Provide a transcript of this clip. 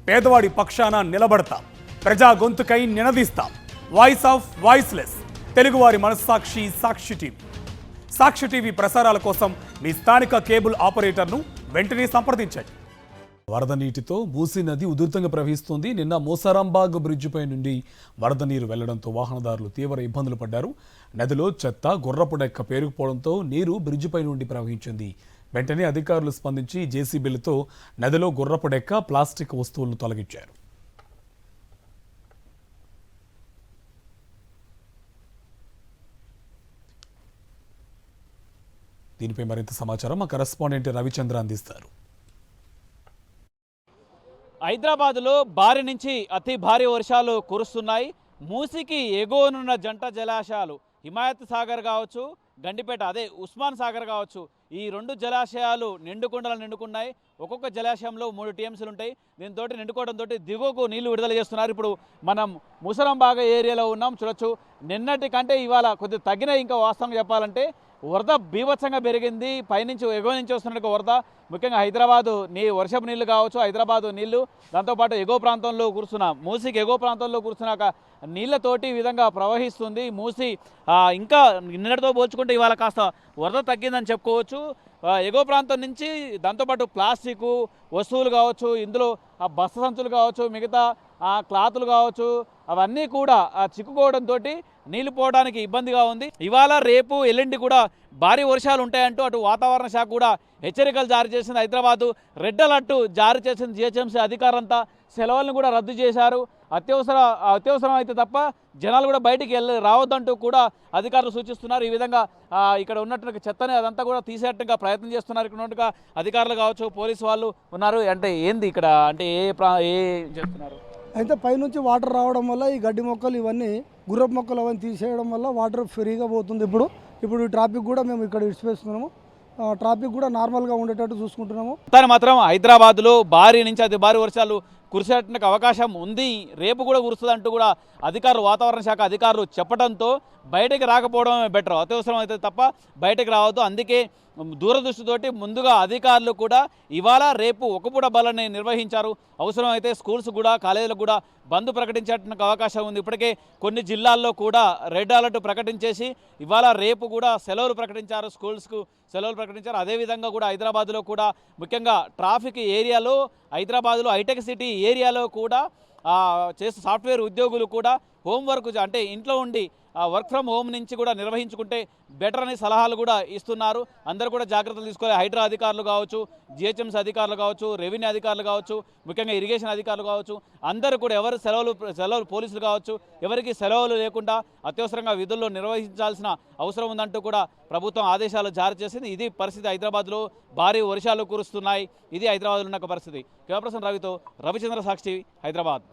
పేదవాడి పక్షాన నిలబడతాం, ప్రజా గొంతుకై నినదిస్తాం. వాయిస్ ఆఫ్ వాయిస్లెస్, తెలుగువారి మనస్సాక్షి సాక్షి టీవీ. సాక్షి టీవీ ప్రసారాల కోసం మీ స్థానిక కేబుల్ ఆపరేటర్ను వెంటనే సంప్రదించండి. వరద నీటితో మూసీ నది ఉధృతంగా ప్రవహిస్తోంది. నిన్న మోసారాంబాగ్ బ్రిడ్జిపై నుండి వరద నీరు వెళ్లడంతో వాహనదారులు తీవ్ర ఇబ్బందులు పడ్డారు. నదిలో చెత్త, గుర్రపు డెక్క పేరుకుపోవడంతో నీరు బ్రిడ్జిపై నుండి ప్రవహించింది. వెంటనే అధికారులు స్పందించి జేసీబీలతో నదిలో గుర్రపు డెక్క, ప్లాస్టిక్ వస్తువులను తొలగించారు. దీనిపై మరింత సమాచారం మా కరెస్పాండెంట్ రవిచంద్ర అందిస్తారు. హైదరాబాద్లో భారీ నుంచి అతి భారీ వర్షాలు కురుస్తున్నాయి. మూసీకి ఎగువనున్న జంట జలాశయాలు హిమాయత్ సాగర్ కావచ్చు, గండిపేట అదే ఉస్మాన్ సాగర్ కావచ్చు, ఈ రెండు జలాశయాలు నిండుకుండలు నిండుకున్నాయి. ఒక్కొక్క జలాశయంలో 3 టీఎంసీలు ఉంటాయి. దీంతో నిండుకోవడంతో దిగువకు నీళ్లు విడుదల చేస్తున్నారు. ఇప్పుడు మనం ముసరంబాగ ఏరియాలో ఉన్నాం. చూడొచ్చు, నిన్నటి కంటే ఇవాళ కొద్దిగా తగ్గిన. ఇంకా వాస్తవంగా చెప్పాలంటే వరద బీభత్సంగా పెరిగింది. పైనుంచి ఎగువ నుంచి వస్తున్నట్టు వరద, ముఖ్యంగా హైదరాబాదు వర్షపు నీళ్లు కావచ్చు, హైదరాబాదు నీళ్లు, దాంతోపాటు ఎగువ ప్రాంతంలో కురుస్తున్న మూసీకి ఎగువ ప్రాంతంలో కురుస్తున్న నీళ్లతోటి ఈ విధంగా ప్రవహిస్తుంది మూసీ. ఇంకా నిన్నటితో పోల్చుకుంటే ఇవాళ కాస్త వరద తగ్గిందని చెప్పుకోవచ్చు. ఎగువ ప్రాంతం నుంచి దాంతోపాటు ప్లాస్టిక్ వస్తువులు కావచ్చు, ఇందులో బస్త సంచులు కావచ్చు, మిగతా క్లాతులు కావచ్చు, అవన్నీ కూడా చిక్కుకోవడంతో నీళ్లు పోవడానికి ఇబ్బందిగా ఉంది. ఇవాళ రేపు ఎల్లుండి కూడా భారీ వర్షాలు ఉంటాయంటూ అటు వాతావరణ శాఖ కూడా హెచ్చరికలు జారీ చేసింది. హైదరాబాదు రెడ్ అలర్ట్ జారీ చేసింది. జిహెచ్ఎంసీ అధికారులంతా సెలవులను కూడా రద్దు చేశారు. అత్యవసరం అయితే తప్ప జనాలు కూడా బయటికి రావద్దంటూ కూడా అధికారులు సూచిస్తున్నారు. ఈ విధంగా ఇక్కడ ఉన్నట్టు చెత్తని అదంతా కూడా తీసేట్టుగా ప్రయత్నం చేస్తున్నారు. ఇక్కడ ఉన్నట్టుగా అధికారులు కావచ్చు, పోలీసు వాళ్ళు ఉన్నారు. అంటే ఏంది ఇక్కడ, అంటే ఏ చేస్తున్నారు? అయితే పైనుంచి వాటర్ రావడం వల్ల ఈ గడ్డి మొక్కలు ఇవన్నీ గుర్రపు మొక్కలు అవన్నీ తీసేయడం వల్ల వాటర్ ఫ్రీగా పోతుంది. ఇప్పుడు ట్రాఫిక్ కూడా మేము ఇక్కడ విడిచివేస్తున్నాము. ట్రాఫిక్ కూడా నార్మల్గా ఉండేటట్టు చూసుకుంటున్నాము. కానీ మాత్రం హైదరాబాద్లో భారీ నుంచి అతి భారీ వర్షాలు కురిసేట అవకాశం ఉంది. రేపు కూడా కురుస్తుంది అంటూ కూడా అధికారులు, వాతావరణ శాఖ అధికారులు చెప్పడంతో బయటకు రాకపోవడమే బెటర్. అత్యవసరం అయితే తప్ప బయటకు రావద్దు. అందుకే దూరదృష్టితోటి ముందుగా అధికారులు కూడా ఇవాళ రేపు ఒకపూట బలని నిర్వహించారు. అవసరం అయితే స్కూల్స్ కూడా, కాలేజీలకు కూడా బంద్ ప్రకటించేట అవకాశం ఉంది. ఇప్పటికే కొన్ని జిల్లాల్లో కూడా రెడ్ అలర్ట్ ప్రకటించేసి ఇవాళ రేపు కూడా సెలవులు ప్రకటించారు, స్కూల్స్కు సెలవులు ప్రకటించారు. అదేవిధంగా కూడా హైదరాబాద్లో కూడా ముఖ్యంగా ట్రాఫిక్ ఏరియాలో, హైదరాబాద్లో హైటెక్ సిటీ ఏరియాలో కూడా చేసే సాఫ్ట్వేర్ ఉద్యోగులు కూడా హోంవర్క్, అంటే ఇంట్లో ఉండి వర్క్ ఫ్రమ్ హోమ్ నుంచి కూడా నిర్వహించుకుంటే బెటర్ అని సలహాలు కూడా ఇస్తున్నారు. అందరూ కూడా జాగ్రత్తలు తీసుకోవాలి. హైడ్రా అధికారులు కావచ్చు, జిహెచ్ఎంసీ అధికారులు కావచ్చు, రెవెన్యూ అధికారులు కావచ్చు, ముఖ్యంగా ఇరిగేషన్ అధికారులు కావచ్చు, అందరూ కూడా ఎవరు సెలవులు పోలీసులు కావచ్చు, ఎవరికి సెలవులు లేకుండా అత్యవసరంగా విధుల్లో నిర్వహించాల్సిన అవసరం ఉందంటూ కూడా ప్రభుత్వం ఆదేశాలు జారీ చేసింది. ఇది పరిస్థితి. హైదరాబాద్లో భారీ వర్షాలు కురుస్తున్నాయి. ఇది హైదరాబాద్లో ఉన్న పరిస్థితి. కెమెరా పర్సన్ రవితో రవిచంద్ర, సాక్షి, హైదరాబాద్.